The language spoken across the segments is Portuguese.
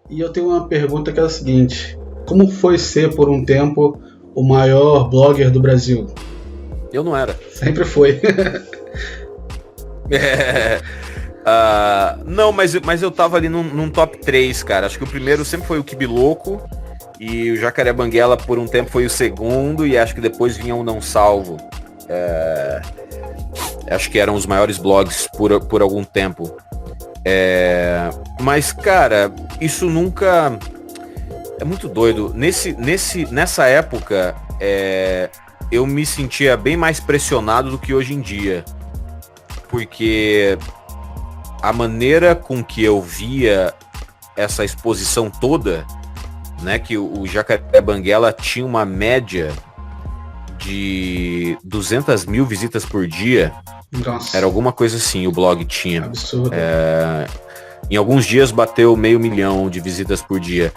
E eu tenho uma pergunta que é a seguinte: como foi ser por um tempo o maior blogger do Brasil? Eu não era. Sempre foi. Não, mas eu tava ali num top 3, cara. Acho que o primeiro sempre foi o Kibiloco. E o Jacaré Banguela por um tempo foi o segundo. E acho que depois vinha o Não Salvo. Acho que eram os maiores blogs por algum tempo. Mas, cara, isso nunca... É muito doido. Nessa época, eu me sentia bem mais pressionado do que hoje em dia. Porque a maneira com que eu via essa exposição toda, né, que o Jacaré Banguela tinha uma média de 200 mil visitas por dia. Nossa. Era alguma coisa assim, o blog tinha. Absurdo. Em alguns dias bateu 500 mil de visitas por dia.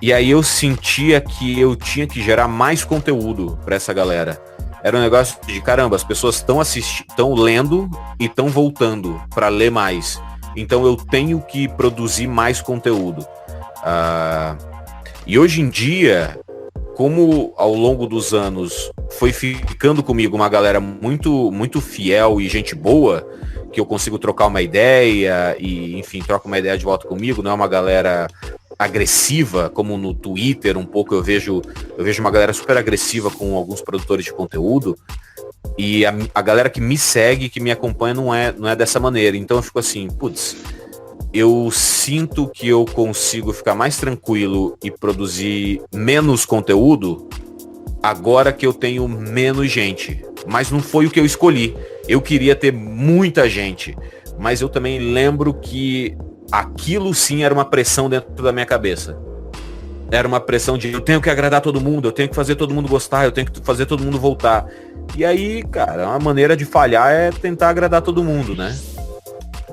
E aí eu sentia que eu tinha que gerar mais conteúdo para essa galera. Era um negócio de caramba, as pessoas estão lendo e estão voltando para ler mais. Então eu tenho que produzir mais conteúdo. E hoje em dia, como ao longo dos anos foi ficando comigo uma galera muito, muito fiel e gente boa, que eu consigo trocar uma ideia e, enfim, troca uma ideia de volta comigo, não é uma galera agressiva, como no Twitter um pouco eu vejo uma galera super agressiva com alguns produtores de conteúdo, e a galera que me segue, que me acompanha não é dessa maneira. Então eu fico assim, putz, eu sinto que eu consigo ficar mais tranquilo e produzir menos conteúdo agora que eu tenho menos gente. Mas não foi o que eu escolhi. Eu queria ter muita gente, mas eu também lembro que aquilo sim era uma pressão dentro da minha cabeça. Era uma pressão de eu tenho que agradar todo mundo, eu tenho que fazer todo mundo gostar, eu tenho que fazer todo mundo voltar. E aí, cara, uma maneira de falhar é tentar agradar todo mundo, né?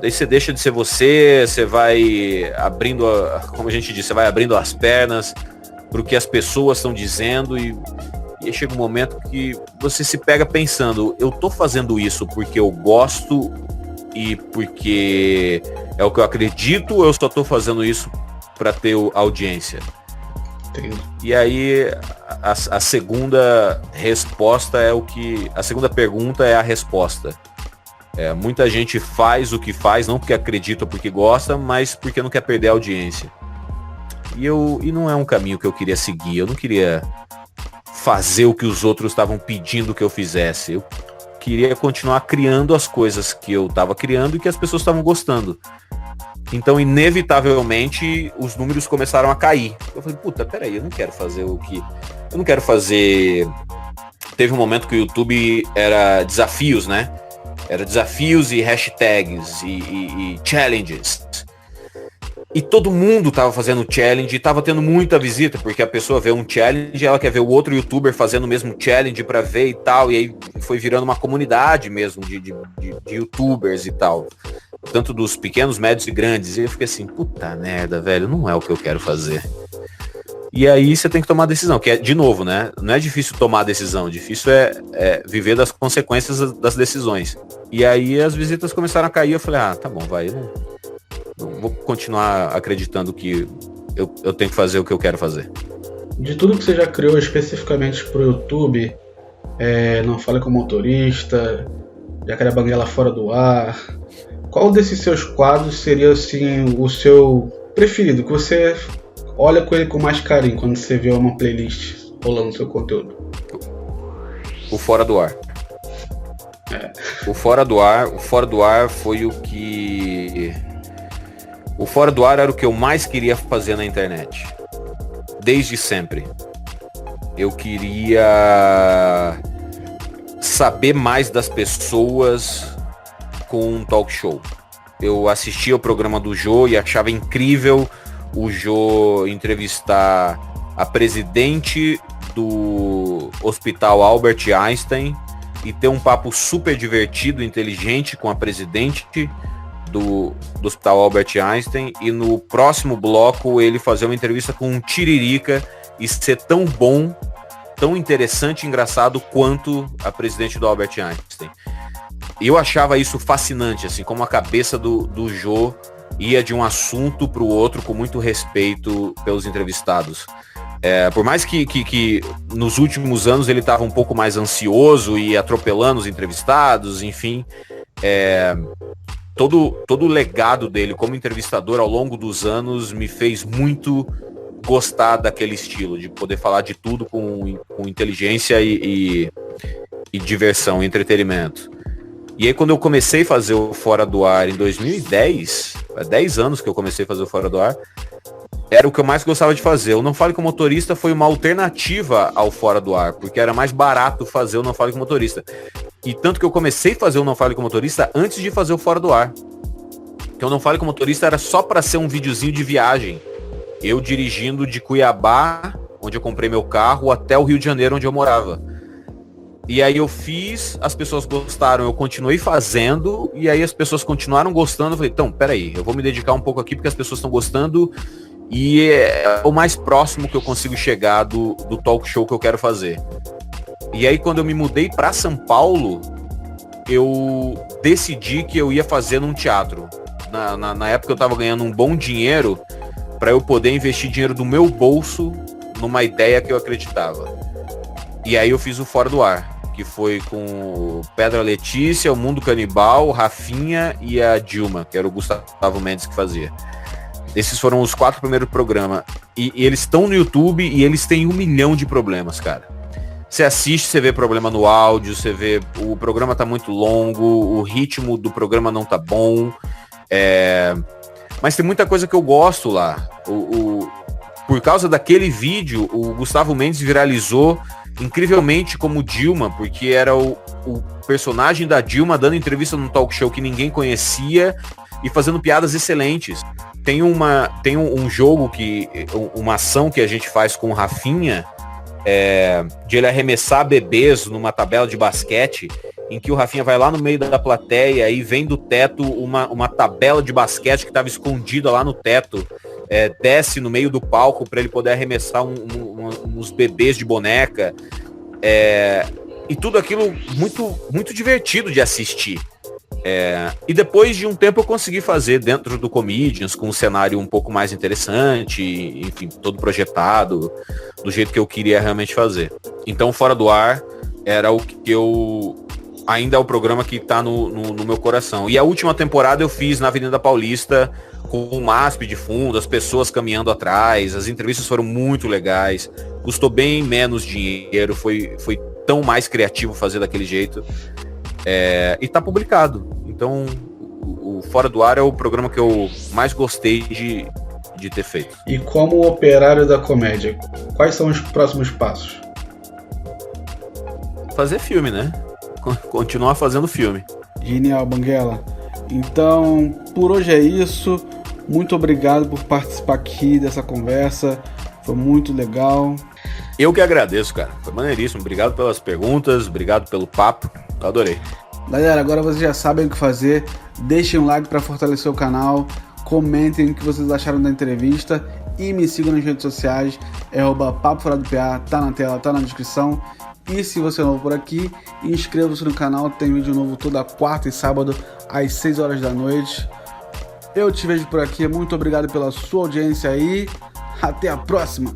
Daí você deixa de ser você vai abrindo, como a gente disse, você vai abrindo as pernas pro que as pessoas estão dizendo e aí chega um momento que você se pega pensando, eu tô fazendo isso porque eu gosto e porque é o que eu acredito, ou eu só tô fazendo isso para ter audiência? Entendi. E aí a segunda resposta a segunda pergunta é a resposta. Muita gente faz o que faz, não porque acredita ou porque gosta, mas porque não quer perder a audiência. E não é um caminho que eu queria seguir. Eu não queria fazer o que os outros estavam pedindo que eu fizesse. Eu queria continuar criando as coisas que eu estava criando e que as pessoas estavam gostando. Então, inevitavelmente, os números começaram a cair. Eu falei, puta, peraí, eu não quero fazer o que... Eu não quero fazer... Teve um momento que o YouTube era desafios, né? Era desafios e hashtags e challenges. E todo mundo tava fazendo challenge e tava tendo muita visita, porque a pessoa vê um challenge e ela quer ver o outro youtuber fazendo o mesmo challenge pra ver e tal. E aí foi virando uma comunidade mesmo de youtubers e tal. Tanto dos pequenos, médios e grandes. E eu fiquei assim, puta merda, velho, não é o que eu quero fazer. E aí você tem que tomar a decisão, que é, de novo, né? Não é difícil tomar a decisão, difícil é viver das consequências das decisões. E aí as visitas começaram a cair, eu falei, tá bom, vai, eu não vou continuar acreditando que eu tenho que fazer o que eu quero fazer. De tudo que você já criou especificamente pro YouTube, Não Fale com Motorista, Jacaré Banguela Fora do Ar, qual desses seus quadros seria assim o seu preferido, que você olha com ele com mais carinho quando você vê uma playlist rolando o seu conteúdo? O Fora do Ar. O Fora do Ar foi o que... O Fora do Ar era o que eu mais queria fazer na internet. Desde sempre. Eu queria saber mais das pessoas com um talk show. Eu assistia o programa do Jô e achava incrível o Jô entrevistar a presidente do Hospital Albert Einstein e ter um papo super divertido, inteligente com a presidente do Hospital Albert Einstein, e no próximo bloco ele fazer uma entrevista com um Tiririca e ser tão bom, tão interessante e engraçado quanto a presidente do Albert Einstein. Eu achava isso fascinante, assim, como a cabeça do Jô ia de um assunto para o outro com muito respeito pelos entrevistados. Por mais que nos últimos anos ele estava um pouco mais ansioso e atropelando os entrevistados, enfim, todo o legado dele como entrevistador ao longo dos anos me fez muito gostar daquele estilo, de poder falar de tudo com inteligência e diversão, entretenimento. E aí quando eu comecei a fazer o Fora do Ar em 2010, há 10 anos que eu comecei a fazer o Fora do Ar, era o que eu mais gostava de fazer. O Não Fale com Motorista foi uma alternativa ao Fora do Ar, porque era mais barato fazer o Não Fale com Motorista. E tanto que eu comecei a fazer o Não Fale com Motorista antes de fazer o Fora do Ar. Porque o Não Fale com Motorista era só para ser um videozinho de viagem. Eu dirigindo de Cuiabá, onde eu comprei meu carro, até o Rio de Janeiro, onde eu morava. E aí eu fiz, as pessoas gostaram, eu continuei fazendo, e aí as pessoas continuaram gostando. Eu falei, então, peraí, eu vou me dedicar um pouco aqui, porque as pessoas estão gostando, e é o mais próximo que eu consigo chegar do talk show que eu quero fazer. E aí quando eu me mudei para São Paulo, eu decidi que eu ia fazer num teatro. Na época eu tava ganhando um bom dinheiro para eu poder investir dinheiro do meu bolso numa ideia que eu acreditava. E aí eu fiz o Fora do Ar, que foi com o Pedra Letícia, o Mundo Canibal, o Rafinha e a Dilma, que era o Gustavo Mendes que fazia. Esses foram os 4 primeiros programas. E eles estão no YouTube e eles têm 1 milhão de problemas, cara. Você assiste, você vê problema no áudio, você vê o programa tá muito longo, o ritmo do programa não tá bom. Mas tem muita coisa que eu gosto lá. Por causa daquele vídeo, o Gustavo Mendes viralizou incrivelmente como Dilma, porque era o personagem da Dilma dando entrevista num talk show que ninguém conhecia e fazendo piadas excelentes. Tem um jogo, uma ação que a gente faz com o Rafinha, de ele arremessar bebês numa tabela de basquete, em que o Rafinha vai lá no meio da plateia e vem do teto uma tabela de basquete que estava escondida lá no teto, desce no meio do palco para ele poder arremessar uns bebês de boneca, e tudo aquilo muito, muito divertido de assistir. E depois de um tempo eu consegui fazer dentro do Comedians, com um cenário um pouco mais interessante, enfim, todo projetado do jeito que eu queria realmente fazer. Então Fora do Ar era o que ainda é o programa que tá no meu coração. E a última temporada eu fiz na Avenida Paulista, com o MASP de fundo, as pessoas caminhando atrás, as entrevistas foram muito legais, custou bem menos dinheiro, foi tão mais criativo fazer daquele jeito. E tá publicado. Então o Fora do Ar é o programa que eu mais gostei de ter feito. E como operário da comédia, quais são os próximos passos? Fazer filme, né? Continuar fazendo filme. Genial, Banguela. Então, por hoje é isso. Muito obrigado por participar aqui dessa conversa. Foi muito legal. Eu que agradeço, cara. Foi maneiríssimo. Obrigado pelas perguntas, obrigado pelo papo. Eu adorei. Galera, agora vocês já sabem o que fazer. Deixem um like para fortalecer o canal. Comentem o que vocês acharam da entrevista. E me sigam nas redes sociais. @Papo Fora do PA. Tá na tela, tá na descrição. E se você é novo por aqui, inscreva-se no canal. Tem vídeo novo toda quarta e sábado às 6 horas da noite. Eu te vejo por aqui. Muito obrigado pela sua audiência aí. Até a próxima.